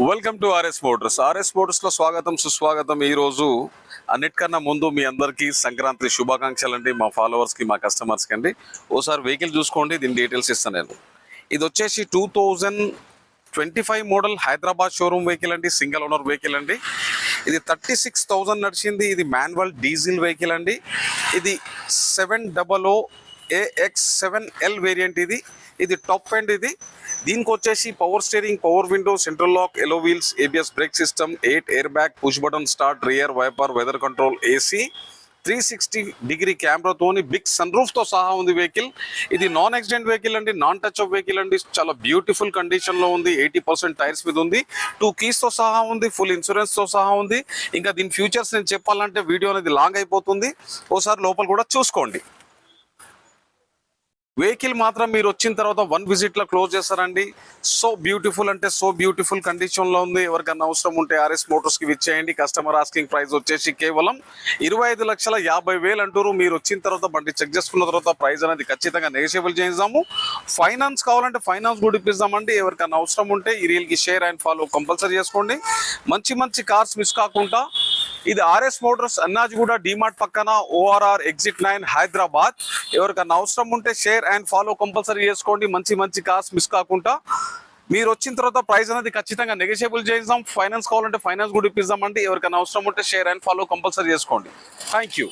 Welcome to RS Motors. RS Motors లో స్వాగతం సుస్వాగతం. ఈ రోజు అన్నిటికన్నా ముందు మీ అందరికీ సంక్రాంతి శుభాకాంక్షలు అండి. మా ఫాలోవర్స్ కి, మా కస్టమర్స్ కి అండి. ఓసారి వెహికల్ చూసుకోండి, దీని డీటెయిల్స్ ఇస్తాను నేను. ఇది వచ్చేసి 2025 మోడల్ హైదరాబాద్ షోరూమ్ వెహికల్ అండి. సింగిల్ ఓనర్ వెహికల్ అండి. ఇది 36,000 నడిచింది. ఇది మాన్యువల్ డీజిల్ వెహికల్ అండి. ఇది 700 AX7L వేరియంట్. ఇది టాప్ ఎండ్. దీనికి వచ్చేసి power steering, power window, central lock, alloy wheels, ABS brake system, 8 air bag, push button start, rear wiper, weather control, AC, 360 కెమెరాతోని బిగ్ సన్ రూఫ్ తో సహా ఉంది vehicle. ఇది నాన్ యాక్సిడెంట్ వెహికల్ అండి, non touch up vehicle అండి. చాలా beautiful condition లో ఉంది. 80% టైర్స్ మీద ఉంది. 2 కీస్ తో సహా ఉంది. ఫుల్ ఇన్సూరెన్స్ తో సహా ఉంది. ఇంకా దీని ఫ్యూచర్స్ నేను చెప్పాలంటే వీడియో అనేది లాంగ్ అయిపోతుంది. ఓసారి లోపల కూడా చూసుకోండి. వెహికల్ మాత్రం మీరు వచ్చిన తర్వాత 1 విజిట్ లో క్లోజ్ చేస్తారండి. సో బ్యూటిఫుల్ అంటే సో బ్యూటిఫుల్ కండిషన్ లో ఉంది. ఎవరికన్నా అవసరం ఉంటే ఆర్ఎస్ మోటార్స్ కి విచ్చేయండి. కస్టమర్ ఆస్కింగ్ ప్రైస్ వచ్చేసి కేవలం 25,50,000 అంటారు. మీరు వచ్చిన తర్వాత బండి చెక్ చేసుకున్న తర్వాత ప్రైస్ అనేది ఖచ్చితంగా నెగోషియబుల్ చేద్దాము. ఫైనాన్స్ కావాలంటే ఫైనాన్స్ కూడా ఇప్పిస్తామండి. ఎవరికన్నా అవసరం ఉంటే ఈ రీల్ కి షేర్ అండ్ ఫాలో కంపల్సరీ చేసుకోండి. మంచి మంచి కార్స్ మిస్ కాకుండా. ఇది ఆర్ఎస్ మోటార్స్, అన్నాజిగూడ డిమార్ట్ పక్కన, ORR ఎగ్జిట్ 9 హైదరాబాద్. ఎవరికన్నా అవసరం ఉంటే షేర్ అండ్ ఫాలో కంపల్సరీ చేసుకోండి. మంచి మంచి కార్స్ మిస్ కాకుండా. మీరు వచ్చిన తర్వాత ప్రైస్ అనేది ఖచ్చితంగా నెగోషియబుల్ చేద్దాం. ఫైనాన్స్ కావాలంటే ఫైనాన్స్ కూడా ఇప్పిస్తామండి. ఎవరికైనా అవసరం ఉంటే షేర్ అండ్ ఫాలో కంపల్సరీ చేసుకోండి. Thank you.